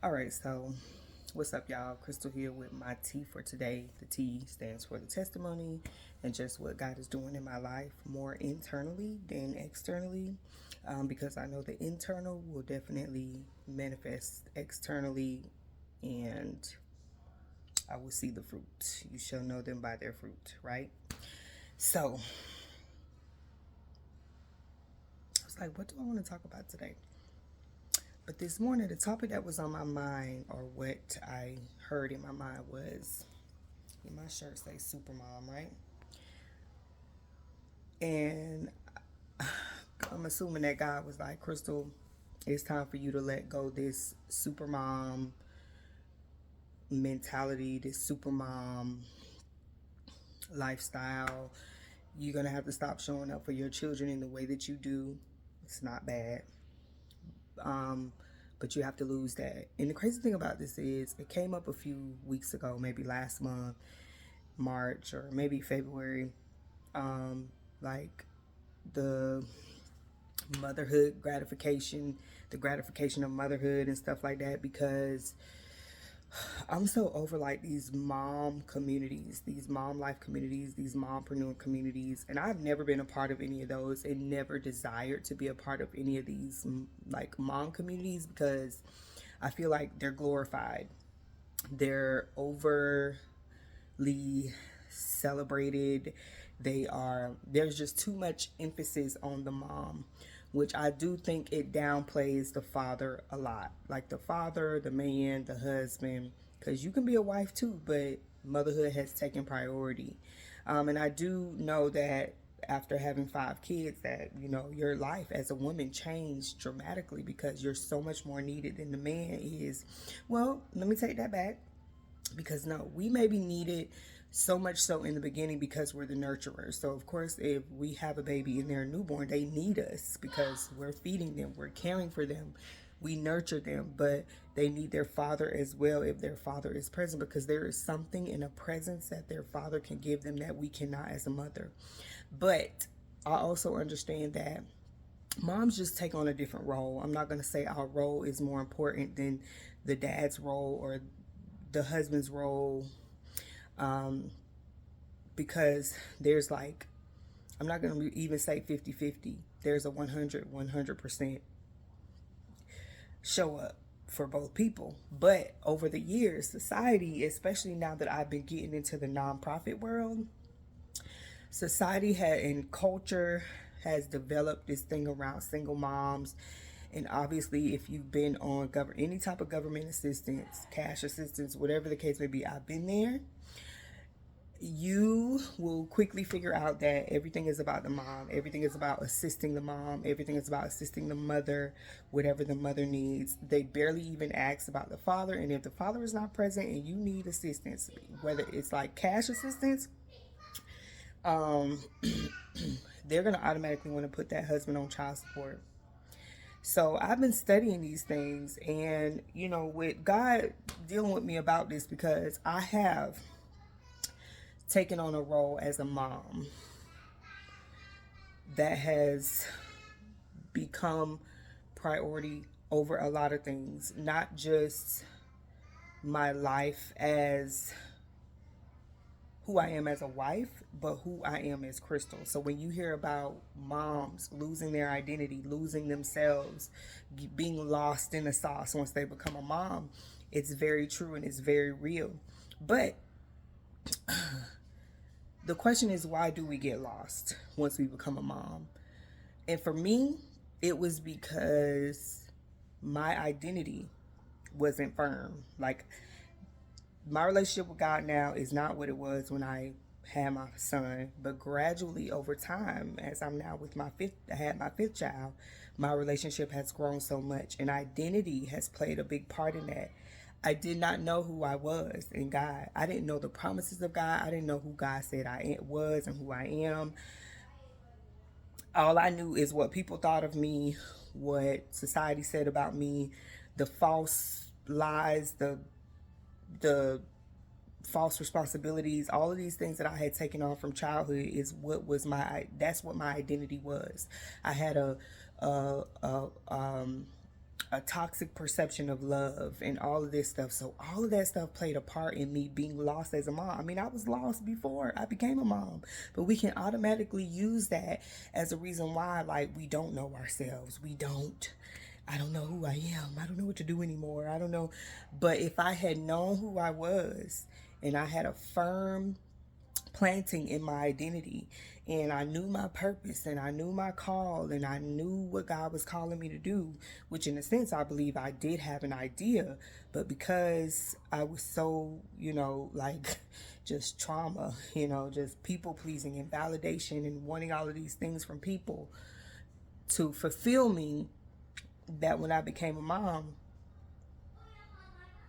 All right, so what's up, y'all? Krystal here with my T for today. The T stands for the testimony and just what God is doing in my life more internally than externally, because I know the internal will definitely manifest externally, and I will see the fruit. You shall know them by their fruit, right? So I was like, what do I want to talk about today? But this morning, the topic that was on my mind, or what I heard in my mind, was, my shirt says Supermom, right? And I'm assuming that God was like, Krystal, it's time for you to let go this supermom mentality, this supermom lifestyle. You're going to have to stop showing up for your children in the way that you do. It's not bad. But you have to lose that. And the crazy thing about this is it came up a few weeks ago, maybe last month, March, or maybe February. Like the motherhood gratification, the gratification of motherhood and stuff like that, because I'm so over like these mom communities, these mom life communities, these mompreneur communities, and I've never been a part of any of those and never desired to be a part of any of these like mom communities, because I feel like they're glorified. They're overly celebrated. There's just too much emphasis on the mom, which I do think it downplays the father a lot. Like the father, the man, the husband, because you can be a wife too, but motherhood has taken priority. And I do know that after having 5 kids, that your life as a woman changed dramatically because you're so much more needed than the man is. Well, let me take that back, because no, we may be needed so much so in the beginning because we're the nurturers. So of course, if we have a baby and they're a newborn, they need us because we're feeding them, we're caring for them, we nurture them. But they need their father as well if their father is present, because there is something in a presence that their father can give them that we cannot as a mother. But I also understand that moms just take on a different role. I'm not going to say our role is more important than the dad's role or the husband's role, because there's like, I'm not going to even say 50-50. There's a 100% show up for both people. But over the years, society, especially now that I've been getting into the nonprofit world, society and culture has developed this thing around single moms. And obviously, if you've been on any type of government assistance, cash assistance, whatever the case may be, I've been there. You will quickly figure out that everything is about the mom. Everything is about assisting the mom. Everything is about assisting the mother, whatever the mother needs. They barely even ask about the father. And if the father is not present and you need assistance, whether it's like cash assistance, they're going to automatically want to put that husband on child support. So I've been studying these things, and with God dealing with me about this, because I have taken on a role as a mom that has become priority over a lot of things, not just my life as who I am as a wife, but who I am as Krystal. So when you hear about moms losing their identity, losing themselves, being lost in the sauce once they become a mom, it's very true and it's very real. But the question is, why do we get lost once we become a mom? And for me, it was because my identity wasn't firm. Like, my relationship with God now is not what it was when I had my son, but gradually over time, as I'm now with I had my fifth child, my relationship has grown so much, and identity has played a big part in that. I did not know who I was in God. I didn't know the promises of God. I didn't know who God said I was and who I am. All I knew is what people thought of me, what society said about me, the false lies, the false responsibilities, all of these things that I had taken on from childhood is that's what my identity was. I had a a toxic perception of love and all of this stuff. So all of that stuff played a part in me being lost as a mom. I mean, I was lost before I became a mom, but we can automatically use that as a reason why, like, we don't know ourselves. I don't know who I am. I don't know what to do anymore. I don't know. But if I had known who I was and I had a firm planting in my identity, and I knew my purpose, and I knew my call, and I knew what God was calling me to do, which in a sense I believe I did have an idea, but because I was so, like, just trauma, just people pleasing and validation and wanting all of these things from people to fulfill me, that when I became a mom,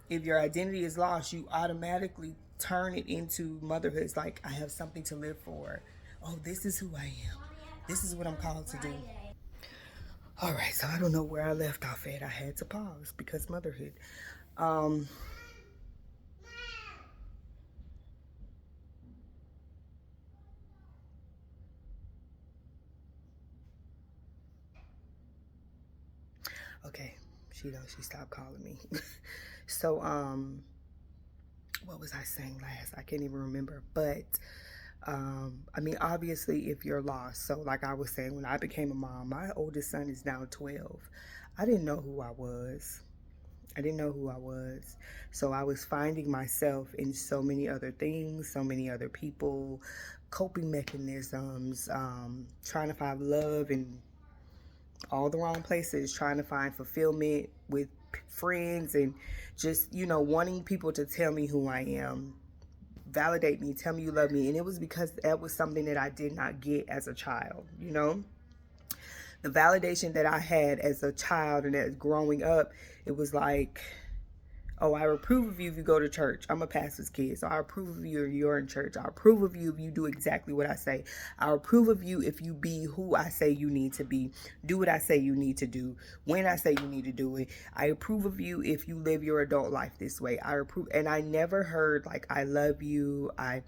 if your identity is lost, you automatically turn it into motherhood. It's like, I have something to live for. Oh, this is who I am. This is what I'm called to do. All right, so I don't know where I left off at. I had to pause because motherhood. Okay, she stopped calling me. So, what was I saying last? I can't even remember. But I mean, obviously, if you're lost, so like I was saying, when I became a mom, my oldest son is now 12. I didn't know who I was. So I was finding myself in so many other things, so many other people, coping mechanisms, trying to find love in all the wrong places, trying to find fulfillment with friends, and just, wanting people to tell me who I am, validate me, tell me you love me. And it was because that was something that I did not get as a child. The validation that I had as a child and as growing up, it was like, oh, I approve of you if you go to church. I'm a pastor's kid, so I approve of you if you're in church. I approve of you if you do exactly what I say. I approve of you if you be who I say you need to be. Do what I say you need to do. When I say you need to do it. I approve of you if you live your adult life this way. I approve. And I never heard, like, I love you, I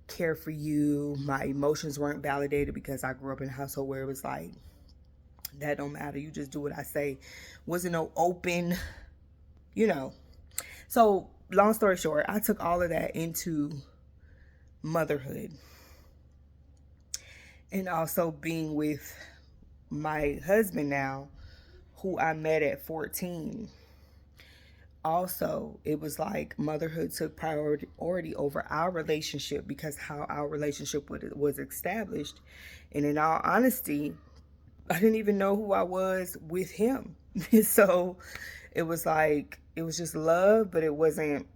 care for you. My emotions weren't validated because I grew up in a household where it was like, that don't matter. You just do what I say. Wasn't no open, So, long story short, I took all of that into motherhood. And also being with my husband now, who I met at 14. Also, it was like motherhood took priority over our relationship because how our relationship was established. And in all honesty, I didn't even know who I was with him. So it was like, it was just love, but it wasn't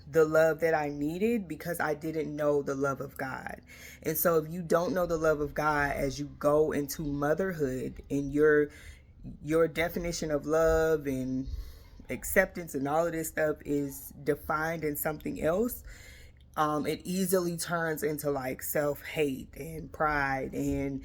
the love that I needed because I didn't know the love of God. And so if you don't know the love of God as you go into motherhood, and your definition of love and acceptance and all of this stuff is defined in something else, it easily turns into like self-hate and pride and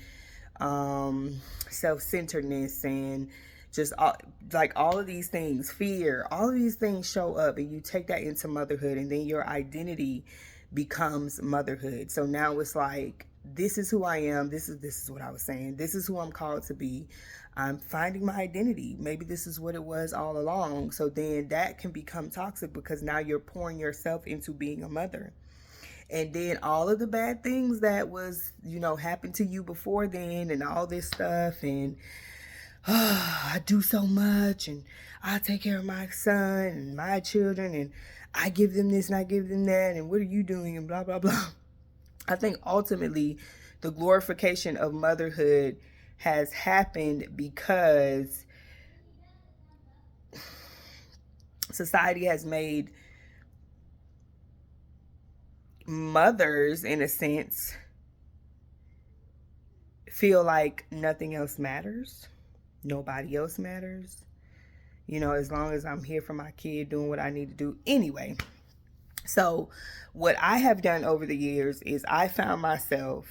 self-centeredness and just all of these things, fear, all of these things show up, and you take that into motherhood, and then your identity becomes motherhood. So now it's like, this is who I am. This is what I was saying. This is who I'm called to be. I'm finding my identity. Maybe this is what it was all along. So then that can become toxic because now you're pouring yourself into being a mother. And then all of the bad things that was, happened to you before then and all this stuff, and I do so much, and I take care of my son and my children, and I give them this and I give them that, and what are you doing, and blah, blah, blah. I think ultimately the glorification of motherhood has happened because society has made mothers, in a sense, feel like nothing else matters. Nobody else matters. As long as I'm here for my kid doing what I need to do. Anyway, so what I have done over the years is I found myself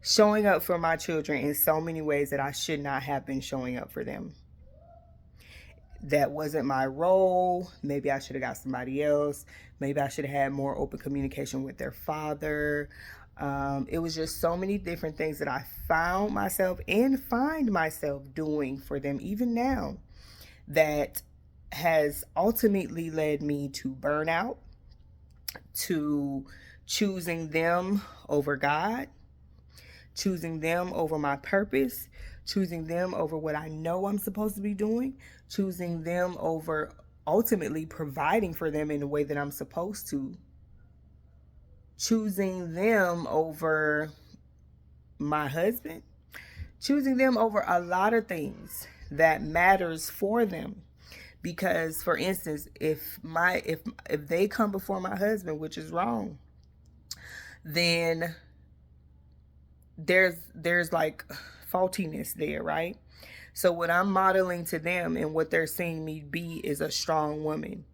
showing up for my children in so many ways that I should not have been showing up for them. That wasn't my role. Maybe I should have got somebody else. Maybe I should have had more open communication with their father. It was just so many different things that I found myself and find myself doing for them even now that has ultimately led me to burnout, to choosing them over God, choosing them over my purpose, choosing them over what I know I'm supposed to be doing, choosing them over ultimately providing for them in the way that I'm supposed to, choosing them over my husband, choosing them over a lot of things that matters for them. Because for instance, if they come before my husband, which is wrong, then there's like faultiness there, right? So what I'm modeling to them and what they're seeing me be is a strong woman,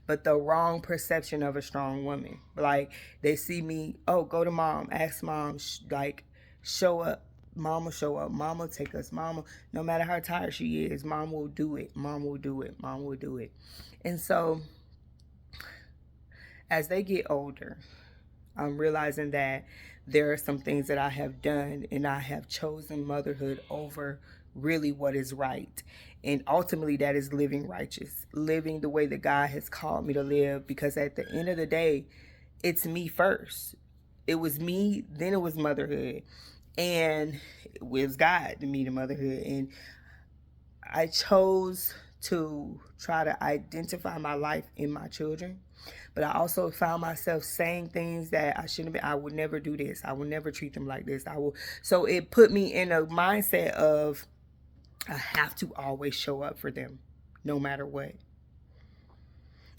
but the wrong perception of a strong woman. Like they see me, oh, go to mom, ask mom, like show up. Mom will show up. Mom will take us. Mom will, no matter how tired she is, mom will do it. Mom will do it. Mom will do it. And so as they get older, I'm realizing that there are some things that I have done and I have chosen motherhood over really what is right. And ultimately, that is living righteous, living the way that God has called me to live. Because at the end of the day, it's me first. It was me, then it was motherhood. And it was God to me, the motherhood. And I chose to try to identify my life in my children. But I also found myself saying things that I shouldn't be. I would never do this. I will never treat them like this. I will. So it put me in a mindset of I have to always show up for them no matter what.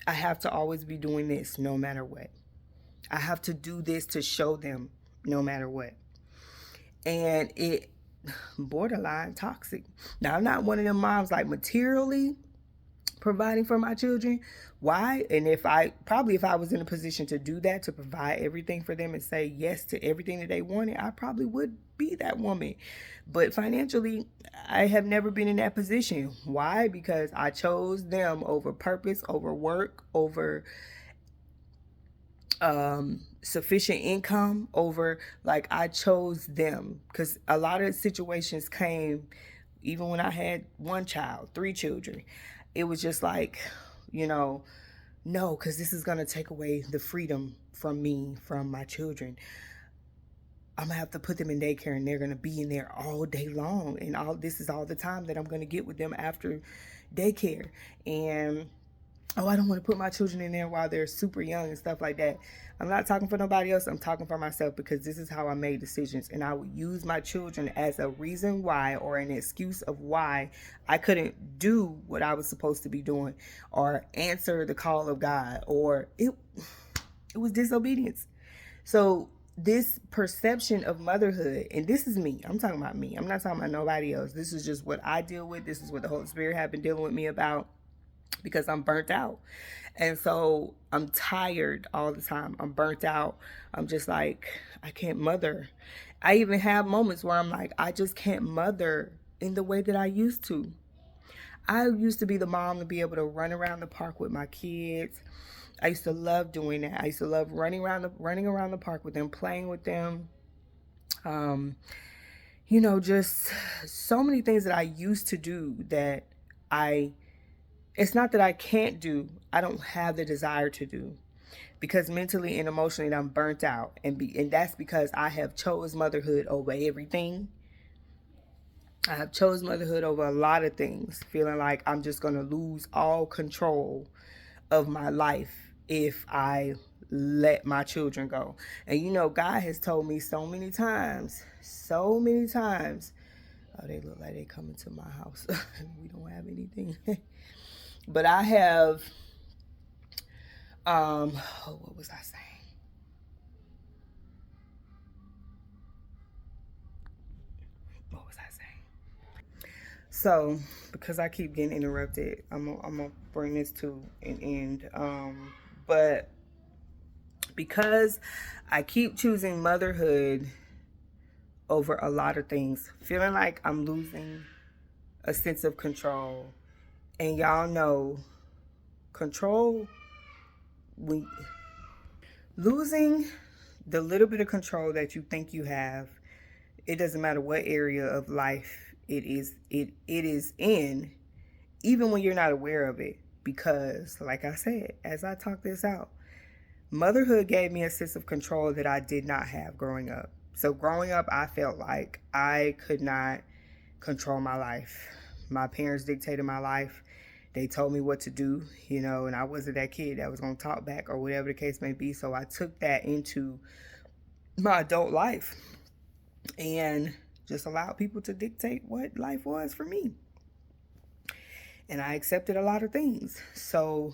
I have to always be doing this no matter what. I have to do this to show them no matter what. And it borderline toxic. Now, I'm not one of them moms like materially providing for my children. Why? And if I was in a position to do that, to provide everything for them and say yes to everything that they wanted, I probably would be that woman. But financially, I have never been in that position. Why? Because I chose them over purpose, over work, over sufficient income, over, like, I chose them. Because a lot of situations came even when I had one child, 3 children. It was just like, no, because this is going to take away the freedom from me, from my children. I'm going to have to put them in daycare and they're going to be in there all day long. And this is all the time that I'm going to get with them after daycare. And I don't want to put my children in there while they're super young and stuff like that. I'm not talking for nobody else. I'm talking for myself, because this is how I made decisions. And I would use my children as a reason why, or an excuse of why I couldn't do what I was supposed to be doing, or answer the call of God, or it was disobedience. So this perception of motherhood, and this is me. I'm talking about me. I'm not talking about nobody else. This is just what I deal with. This is what the Holy Spirit have been dealing with me about, because I'm burnt out. And so I'm tired all the time. I'm burnt out. I'm just like, I can't mother. I even have moments where I'm like, I just can't mother in the way that I used to. I used to be the mom to be able to run around the park with my kids. I used to love doing that. I used to love running around the park with them, playing with them. Just so many things that I used to do that it's not that I can't do, I don't have the desire to do, because mentally and emotionally I'm burnt out. And that's because I have chose motherhood over everything. I have chose motherhood over a lot of things, feeling like I'm just going to lose all control of my life if I let my children go. And God has told me so many times, oh, they look like they coming to my house. We don't have anything. But I have, what was I saying? So, because I keep getting interrupted, I'm gonna bring this to an end. But because I keep choosing motherhood over a lot of things, feeling like I'm losing a sense of control. And y'all know, control, losing the little bit of control that you think you have, it doesn't matter what area of life it is in, even when you're not aware of it. Because, like I said, as I talk this out, motherhood gave me a sense of control that I did not have growing up. So growing up, I felt like I could not control my life. My parents dictated my life. They told me what to do, and I wasn't that kid that was going to talk back or whatever the case may be. So I took that into my adult life and just allowed people to dictate what life was for me. And I accepted a lot of things. So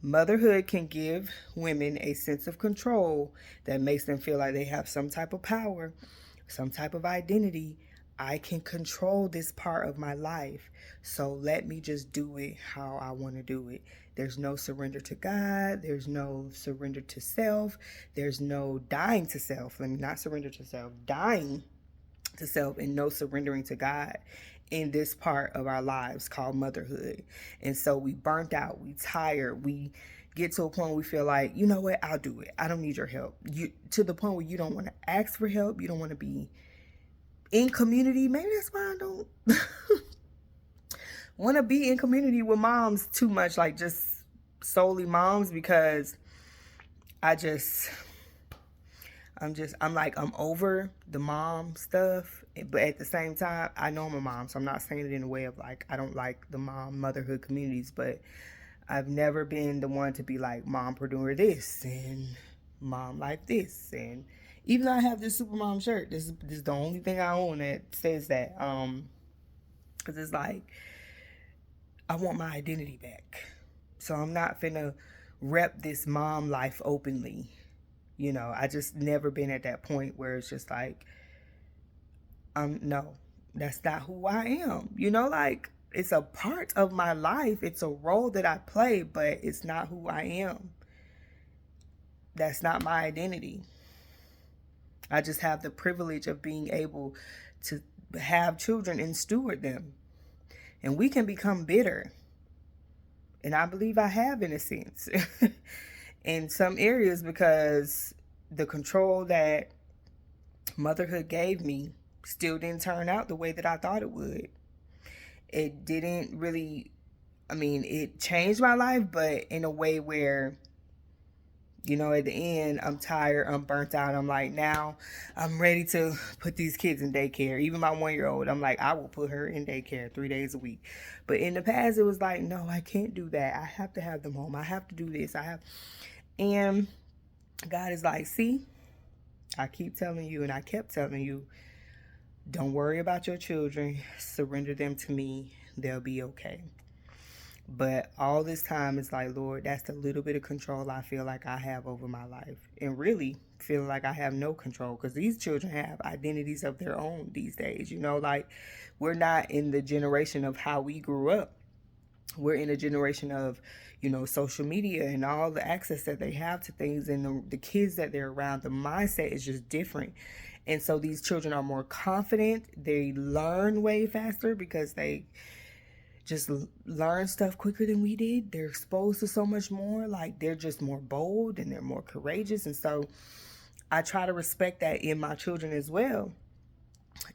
motherhood can give women a sense of control that makes them feel like they have some type of power, some type of identity. I can control this part of my life, so let me just do it how I want to do it. There's no surrender to God. There's no surrender to self. There's no dying to self. Let me not surrender to self. Dying to self, and no surrendering to God in this part of our lives called motherhood. And so we burnt out, we tired, we get to a point where we feel like, you know what, I'll do it. I don't need your help. To the point where you don't want to ask for help. You don't want to be in community. Maybe that's why I don't want to be in community with moms too much, like just solely moms, because I'm over the mom stuff, but at the same time, I know I'm a mom, so I'm not saying it in a way of like, I don't like the motherhood communities, but I've never been the one to be like, mompreneur this, and mom like this, and even though I have this Supermom shirt, this is the only thing I own that says that, because it's like, I want my identity back, so I'm not finna rep this mom life openly. I just never been at that point where it's just like, no, that's not who I am. Like, it's a part of my life. It's a role that I play, but it's not who I am. That's not my identity. I just have the privilege of being able to have children and steward them. And we can become bitter. And I believe I have, in a sense. In some areas, because the control that motherhood gave me still didn't turn out the way that I thought it would. It didn't really, it changed my life, but in a way where, at the end, I'm tired, I'm burnt out. I'm like, now I'm ready to put these kids in daycare. Even my 1-year-old, I'm like, I will put her in daycare 3 days a week. But in the past, it was like, no, I can't do that. I have to have them home. I have to do this. And God is like, see, I keep telling you, and I kept telling you, don't worry about your children. Surrender them to me. They'll be okay. But all this time, it's like, Lord, that's the little bit of control I feel like I have over my life. And really feeling like I have no control, because these children have identities of their own these days. Like, we're not in the generation of how we grew up. We're in a generation of, social media and all the access that they have to things, and the kids that they're around, the mindset is just different. And so these children are more confident. They learn way faster because they just learn stuff quicker than we did. They're exposed to so much more. Like, they're just more bold and they're more courageous. And so I try to respect that in my children as well,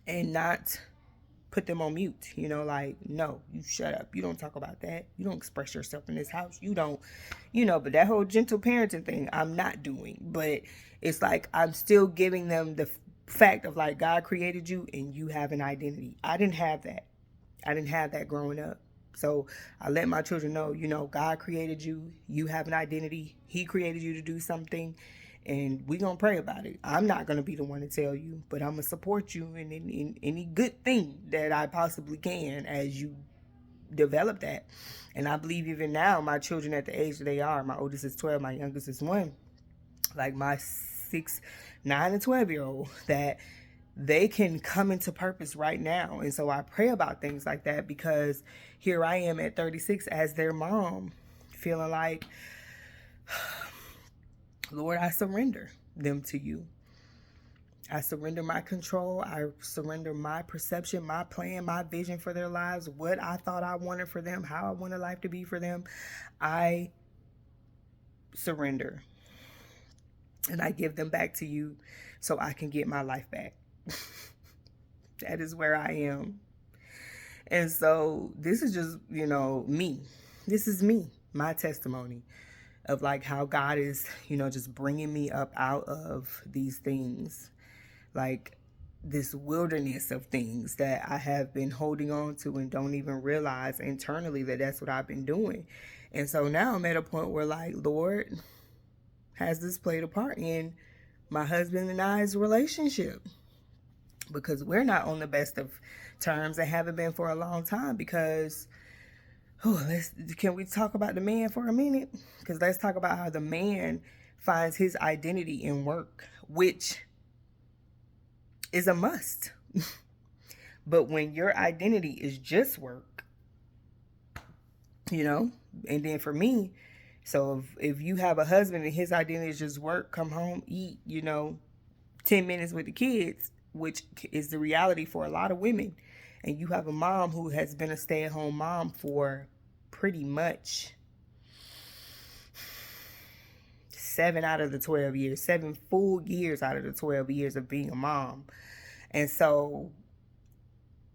and not put them on mute. Like, no, you shut up. You don't talk about that. You don't express yourself in this house. You don't, but that whole gentle parenting thing, I'm not doing. But it's like, I'm still giving them the fact of like, God created you and you have an identity. I didn't have that. I didn't have that growing up. So I let my children know, God created you. You have an identity. He created you to do something. And we're going to pray about it. I'm not going to be the one to tell you, but I'm going to support you in any good thing that I possibly can as you develop that. And I believe even now, my children at the age that they are, my oldest is 12, my youngest is 1, like my 6, 9, and 12-year-old, that they can come into purpose right now. And so I pray about things like that, because here I am at 36 as their mom, feeling like, Lord, I surrender them to you. I surrender my control. I surrender my perception, my plan, my vision for their lives, what I thought I wanted for them, how I wanted life to be for them. I surrender. and I give them back to you so I can get my life back. That is where I am. And so this is just, me. This is me, my testimony of like how God is, just bringing me up out of these things, like this wilderness of things that I have been holding on to and don't even realize internally that that's what I've been doing. And so now I'm at a point where, like, Lord, has this played a part in my husband and I's relationship? Because we're not on the best of terms and haven't been for a long time. Because can we talk about the man for a minute? Because let's talk about how the man finds his identity in work, which is a must. But when your identity is just work, and then for me, so if you have a husband and his identity is just work, come home, eat, 10 minutes with the kids, which is the reality for a lot of women, and you have a mom who has been a stay-at-home mom for pretty much 7 out of the 12 years, 7 full years out of the 12 years of being a mom. And so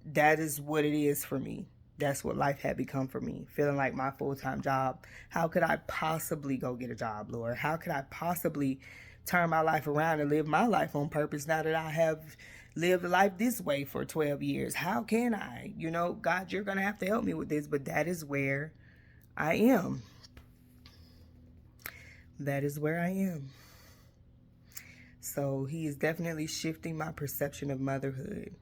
that is what it is for me. That's what life had become for me, feeling like my full-time job. How could I possibly go get a job, Lord? How could I possibly turn my life around and live my life on purpose now that I have lived life this way for 12 years? How can I? God, you're going to have to help me with this, but that is where I am. That is where I am. So he is definitely shifting my perception of motherhood,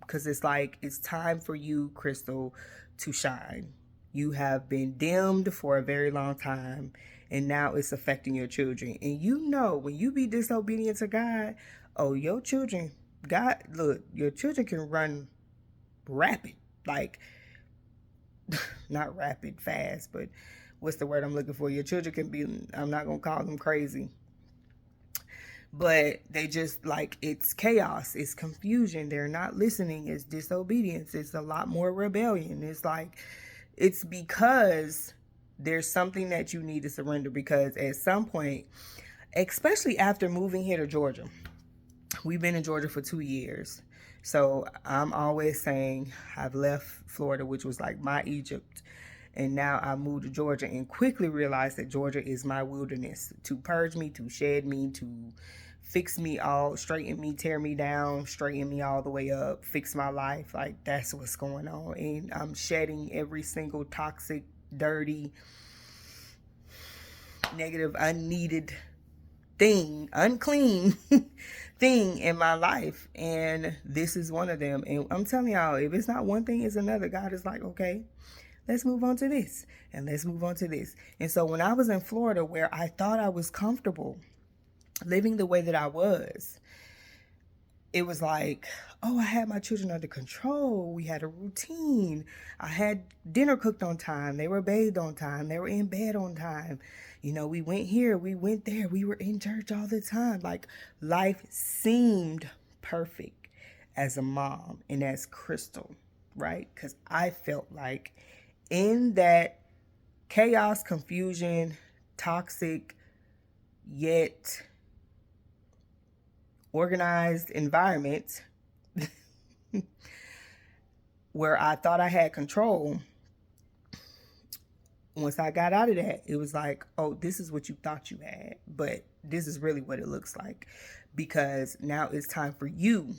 because it's like, it's time for you, Krystal, to shine. You have been dimmed for a very long time, and now it's affecting your children. And when you be disobedient to God, your children, your children can run rapid, like, not rapid, fast, but what's the word I'm looking for? Your children can be, I'm not going to call them crazy, but they just, like, it's chaos, it's confusion, they're not listening, it's disobedience, it's a lot more rebellion. It's like, it's because there's something that you need to surrender, because at some point, especially after moving here to Georgia, we've been in Georgia for 2 years. So I'm always saying I've left Florida, which was like my Egypt, and now I moved to Georgia and quickly realized that Georgia is my wilderness, to purge me, to shed me, to fix me all, straighten me, tear me down, straighten me all the way up, fix my life. Like, that's what's going on. And I'm shedding every single toxic, dirty, negative, unneeded thing, unclean thing in my life. And this is one of them. And I'm telling y'all, if it's not one thing, it's another. God is like, okay, let's move on to this, and let's move on to this. And so when I was in Florida, where I thought I was comfortable living the way that I was, it was like, I had my children under control. We had a routine. I had dinner cooked on time. They were bathed on time. They were in bed on time. We went here, we went there. We were in church all the time. Like, life seemed perfect as a mom and as Krystal, right? Because I felt like in that chaos, confusion, toxic, yet organized environment where I thought I had control, once I got out of that, it was like, this is what you thought you had, but this is really what it looks like, because now it's time for you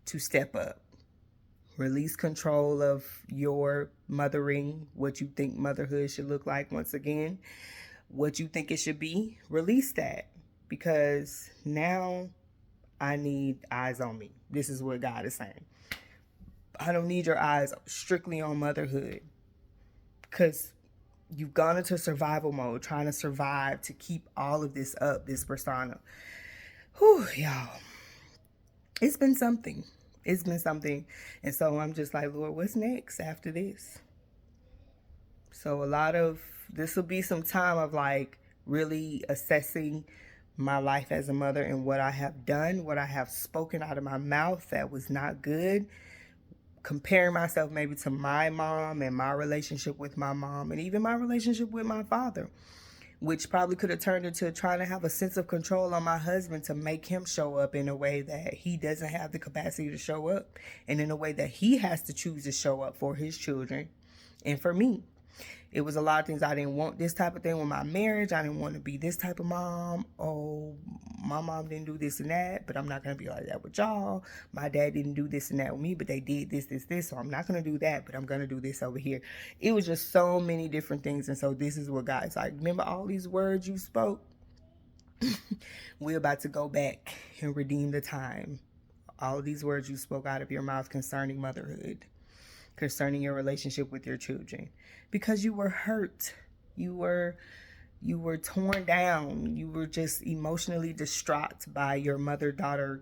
to step up. Release control of your mothering, what you think motherhood should look like. Once again, what you think it should be, release that, because now I need eyes on me. This is what God is saying. I don't need your eyes strictly on motherhood, because you've gone into survival mode, trying to survive to keep all of this up, this persona. Whew, y'all. It's been something. It's been something. And so I'm just like, Lord, what's next after this? So this will be some time of like really assessing my life as a mother and what I have done, what I have spoken out of my mouth that was not good. Comparing myself maybe to my mom and my relationship with my mom, and even my relationship with my father. which probably could have turned into trying to have a sense of control on my husband to make him show up in a way that he doesn't have the capacity to show up, and in a way that he has to choose to show up for his children and for me. It was a lot of things. I didn't want this type of thing with my marriage. I didn't want to be this type of mom. Oh, my mom didn't do this and that, but I'm not going to be like that with y'all. My dad didn't do this and that with me, but they did this, so I'm not going to do that, but I'm going to do this over here. It was just so many different things. And so this is what God's like, remember all these words you spoke? We're about to go back and redeem the time. All of these words you spoke out of your mouth concerning motherhood, concerning your relationship with your children, because you were hurt, you were torn down, you were just emotionally distraught by your mother-daughter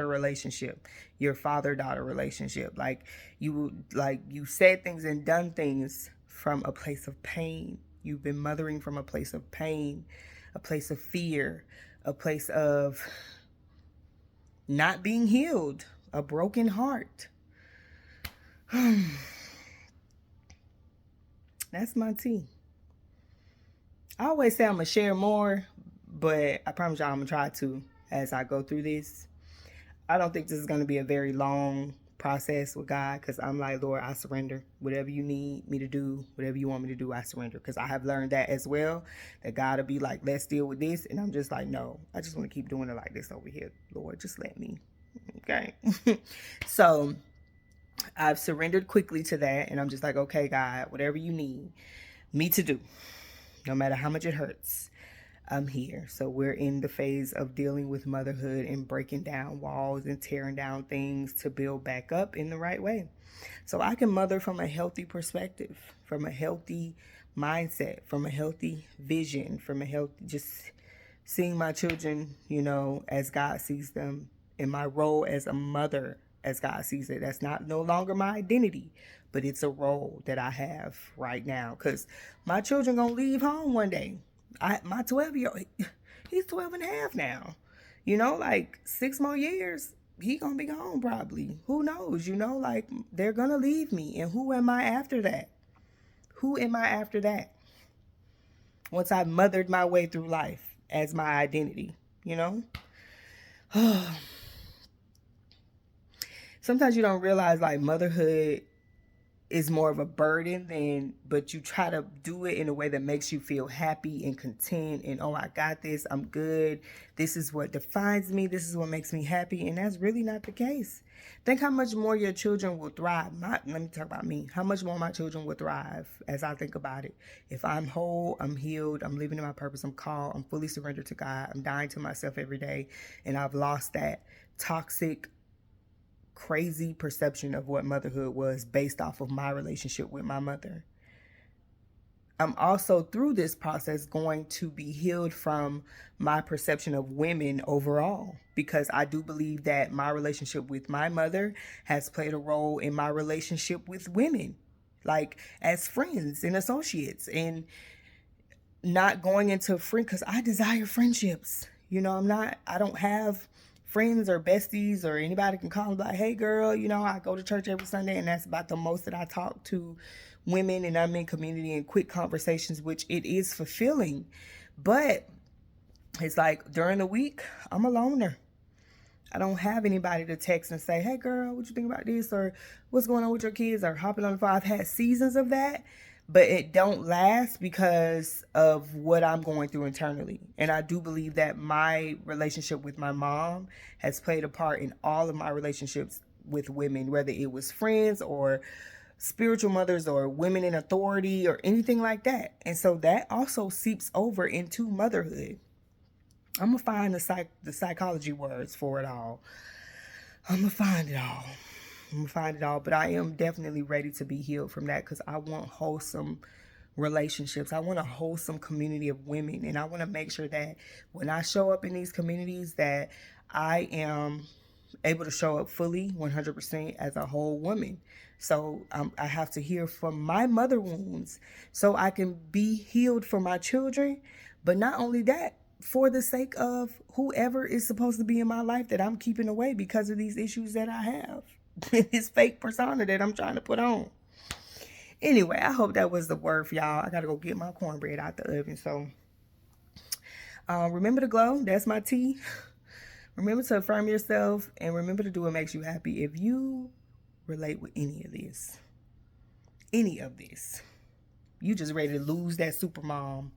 relationship, your father-daughter relationship. Like you said things and done things from a place of pain. You've been mothering from a place of pain, a place of fear, a place of not being healed, a broken heart. That's my tea. I always say I'm going to share more, but I promise y'all I'm going to try to as I go through this. I don't think this is going to be a very long process with God, because I'm like, Lord, I surrender. Whatever you need me to do, whatever you want me to do, I surrender. Because I have learned that as well, that God will be like, let's deal with this. And I'm just like, no, I just want to keep doing it like this over here. Lord, just let me. Okay. So I've surrendered quickly to that, and I'm just like, okay, God, whatever you need me to do, no matter how much it hurts, I'm here. So we're in the phase of dealing with motherhood and breaking down walls and tearing down things to build back up in the right way. So I can mother from a healthy perspective, from a healthy mindset, from a healthy vision, from a healthy, just seeing my children, as God sees them, in my role as a mother as God sees it. That's no longer my identity, but it's a role that I have right now, because my children gonna leave home one day. My 12-year-old, he's 12 and a half now. Like 6 more years, he gonna be gone probably. Who knows? Like they're gonna leave me, and who am I after that? Who am I after that? Once I've mothered my way through life as my identity, Sometimes you don't realize like motherhood is more of a burden but you try to do it in a way that makes you feel happy and content and, oh, I got this, I'm good, this is what defines me, this is what makes me happy. And that's really not the case. Think how much more your children will thrive. Let me talk about me. How much more my children will thrive as I think about it. If I'm whole, I'm healed, I'm living in my purpose, I'm called, I'm fully surrendered to God, I'm dying to myself every day, and I've lost that toxic, crazy perception of what motherhood was based off of my relationship with my mother. I'm also, through this process, going to be healed from my perception of women overall, because I do believe that my relationship with my mother has played a role in my relationship with women, like as friends and associates, and not going into because I desire friendships. I don't have friends or besties or anybody can call me like, hey girl, I go to church every Sunday, and that's about the most that I talk to women, and I'm in community and quick conversations, which it is fulfilling. But it's like during the week, I'm a loner. I don't have anybody to text and say, hey girl, what you think about this? Or what's going on with your kids? Or hopping on the phone. I've had seasons of that, but it don't last because of what I'm going through internally. And I do believe that my relationship with my mom has played a part in all of my relationships with women, whether it was friends or spiritual mothers or women in authority or anything like that. And so that also seeps over into motherhood. I'm going to find the psychology words for it all. I'm going to find it all. But I am definitely ready to be healed from that, because I want wholesome relationships. I want a wholesome community of women. And I want to make sure that when I show up in these communities, that I am able to show up fully 100% as a whole woman. So I have to heal from my mother wounds so I can be healed for my children. But not only that, for the sake of whoever is supposed to be in my life that I'm keeping away because of these issues that I have. This fake persona that I'm trying to put on. Anyway, I hope that was the word for y'all. I gotta go get my cornbread out the oven. So remember to glow. That's my tea. Remember to affirm yourself and remember to do what makes you happy. If you relate with any of this, you just ready to lose that super mom.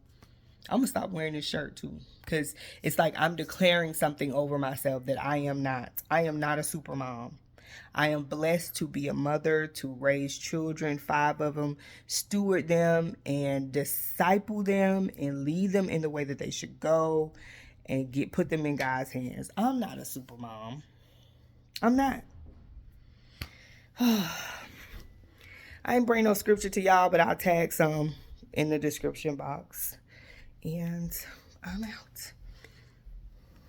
I'm gonna stop wearing this shirt too, because it's like I'm declaring something over myself that I am not. I am not a super mom. I am blessed to be a mother, to raise children, 5 of them, steward them and disciple them and lead them in the way that they should go and put them in God's hands. I'm not a super mom. I'm not. I ain't bring no scripture to y'all, but I'll tag some in the description box. And I'm out.